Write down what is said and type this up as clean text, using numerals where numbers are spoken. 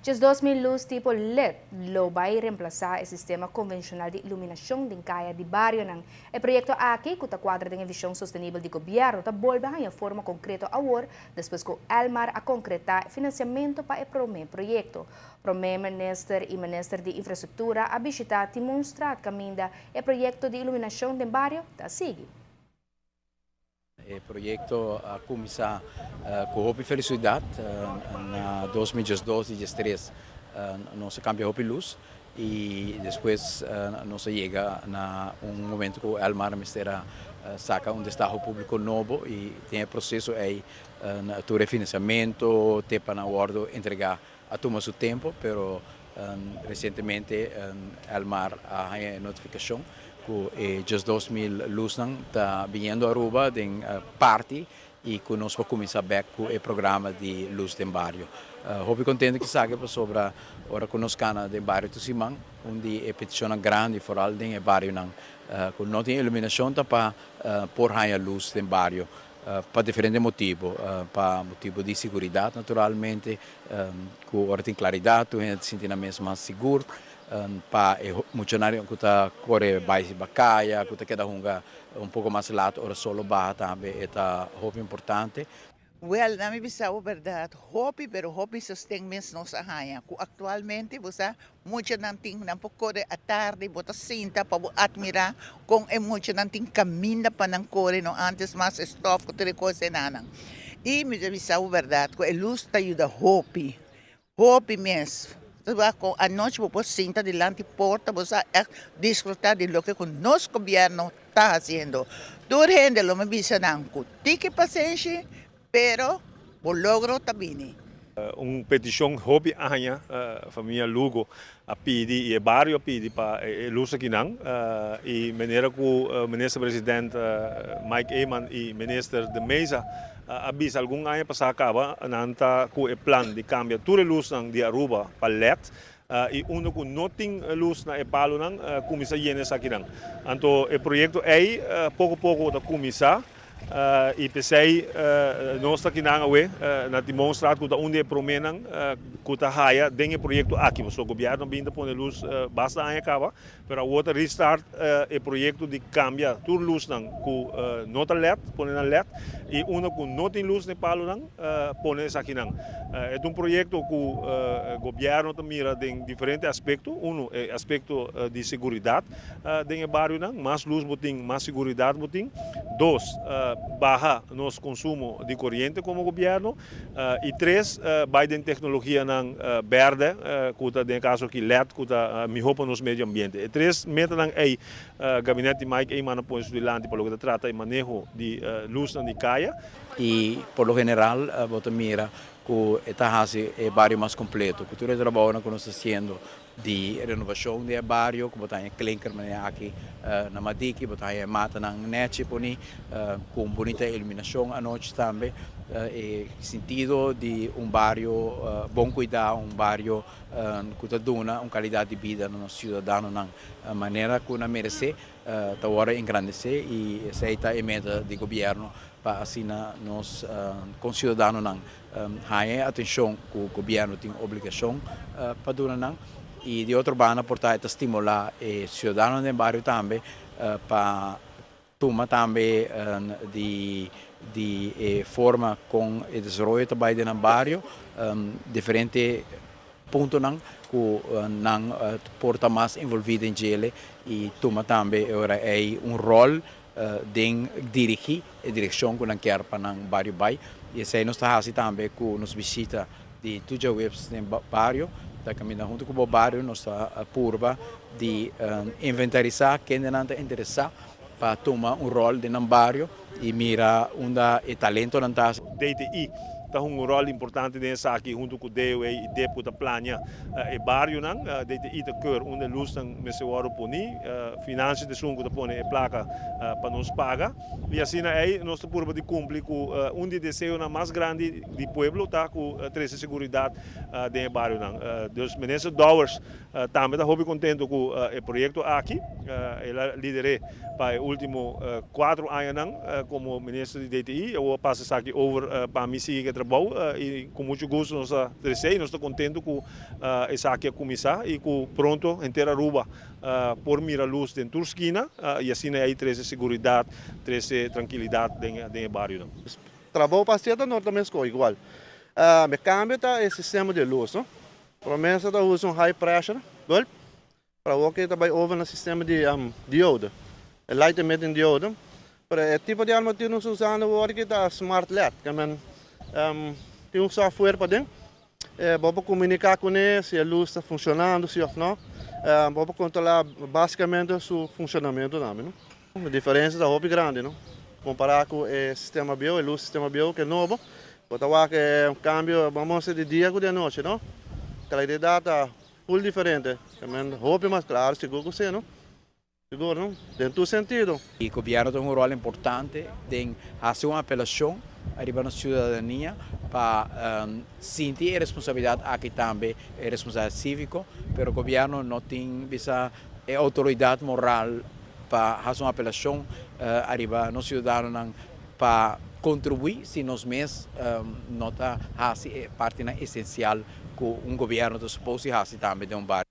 Just 2.000 luz tipo LED lo vai reemplazar o sistema convencional de iluminação de caia de barrio ng proyecto aqui que quadra de visão sustentável de governo ta bolba em forma concreta agora depois que Elmar a concretar financiamento para o projeto. Primeiro ministro e ministro de infraestrutura a visitar demonstrar caminho da projeto de iluminação de barrio ta sigue. O projeto começou com muita felicidade na 2012 e 2013 nós cambiamos a luz e depois nós chega na momento que o Elmar Mistera saca destaque público novo e tem processo aí do refinanciamento, tem para acordo entregar a toma seu tempo, pero recentemente Elmar a notificação que just 2.000 luz está vindo a Aruba em parte e que nós vamos começar com o programa de luz de barrio. Estou contente que sabe sobre a hora que nós cana de barrio Tusimang, onde é petição grande, foral de barrio que não tem iluminação para pôr a luz de barrio. Para diferentes motivos, para motivo de segurança naturalmente, com ordem claridade, a gente se sente mais seguro, para o funcionário que está corre mais bacaia, que está queda pouco mais lado, ora solo barra também é muito importante. Well, nami bisa verdade, hobby pero hobby susteng mes nos ahaya. Ku actualmente busa mucho nanting na pokore at tarde bota sinta pa admira kung mucho nanting kamina pa ng kore no antes mas stuff ko tiri ko senanang. E mi bisa verdade, ko luz tayo da hobby. Hobby mes. Diba, kung anoche po sinta delante porta, busa disfrutar de lo que con nos gobierno está haciendo. Durante lo mabisa ng kutiki pasensya, pero o logro também. Petição hobby anya família Lugo a pedir e barrio a pedir para luz aqui não e maneira que o ministro presidente Mike Eman e ministro de Mesa avisa algum ano passar acaba nanta com o plano de cambiar toda a luz de Aruba para LED e que não tem luz na Epalo não começa a llenar aqui não. Então o projeto aí pouco a pouco da começar e pensei nós aqui na demonstrar que onde é promenang que está raia dentro do projeto aqui o governo vindo pôr luz basta aí acaba para o outro restart o projeto de cambiar toda luz não com nota LED pôr na LED e que não tem luz no palo não pôr aqui não é projeto que o governo mira em diferentes aspectos é aspecto de segurança dentro do bairro não mais luz botim mais segurança botim dois barra nosso consumo de corrente como governo e três vai em tecnologia não verde que está no caso aqui LED que está melhor para o meio ambiente e três meta não é gabinete Mike Eman põe isso delante para o que trata de manejo de luz de caia e por lo general bota mira que está é barrio mais completo que todo o trabalho que nós estamos fazendo de renovação do barrio que botar clinker aqui na Madiki botar mata na net com bonita iluminação à noite também e sentido de barrio bom cuidar barrio que está dando qualidade de vida no nosso cidadão na maneira que na merece tá hora engrandecer e aceita a meta do governo para assim nós com cidadão não atenção que o governo tem obrigação para dar e de outro banda portar estimular os cidadãos do bairro também para tomar também de forma com o desenvolvimento também do bairro diferente ponto não que não porta mais envolvido em ele e toma também agora é rol de dirigir a direção que não quer para o bairro vai e se nós está assim também que nos visita de todas as webs do bairro da caminhando junto com o bairro nós está a curva de inventarizar quem não está interessado para tomar rol de um bairro e mira onde o talento não está. DTI está rol importante nessa aqui junto com o DOE e deputa plania e bairro não DTI está cur onde luz não me se ora poni finanças de sungo da pone e placa para nos paga e assim aí nós está curva de cumprir com onde desejo na mais grande de pueblo tá com três segurança de bairro não dos ministros Dowers também está muito contente com o projeto aqui ela liderou para o último 4 anos não como ministro de DTI eu passo aqui over para mim seguir trabalho e com muito gosto nós estamos contentos com essa aqui a começar e com pronto inteira Aruba por mirar luz dentro da esquina e assim aí traz segurança, traz tranquilidade dentro do bairro. Trabalho parceiro não também é igual. Me cambia tá o sistema de luz, não? Promessa da usa high pressure, bulb, para o que também over no sistema de diodo, light emitting diodo. Para o tipo de arma que nós usamos hoje que tá smart LED, que tem software para dentro, vou comunicar com ele se a luz está funcionando, se não, vou controlar basicamente o funcionamento também, não? A diferença é grande, não? Comparar com o sistema bio, o sistema bio que é novo, pode ver que é um cambio, vamos de dia com de noite, não? A claridade está full diferente, roupa mais claro, seguro que você, não? Seguro, não? Dentro do sentido. E o governo tem um rol importante em fazer uma apelação arriba na cidadania para sentir a responsabilidade aqui também, a responsabilidade cívica, mas o governo não tem essa autoridade moral para fazer uma apelação arriba nos cidadãos para contribuir se nós mesmos não fazemos parte essencial que um governo está suposto a fazer também de um bairro.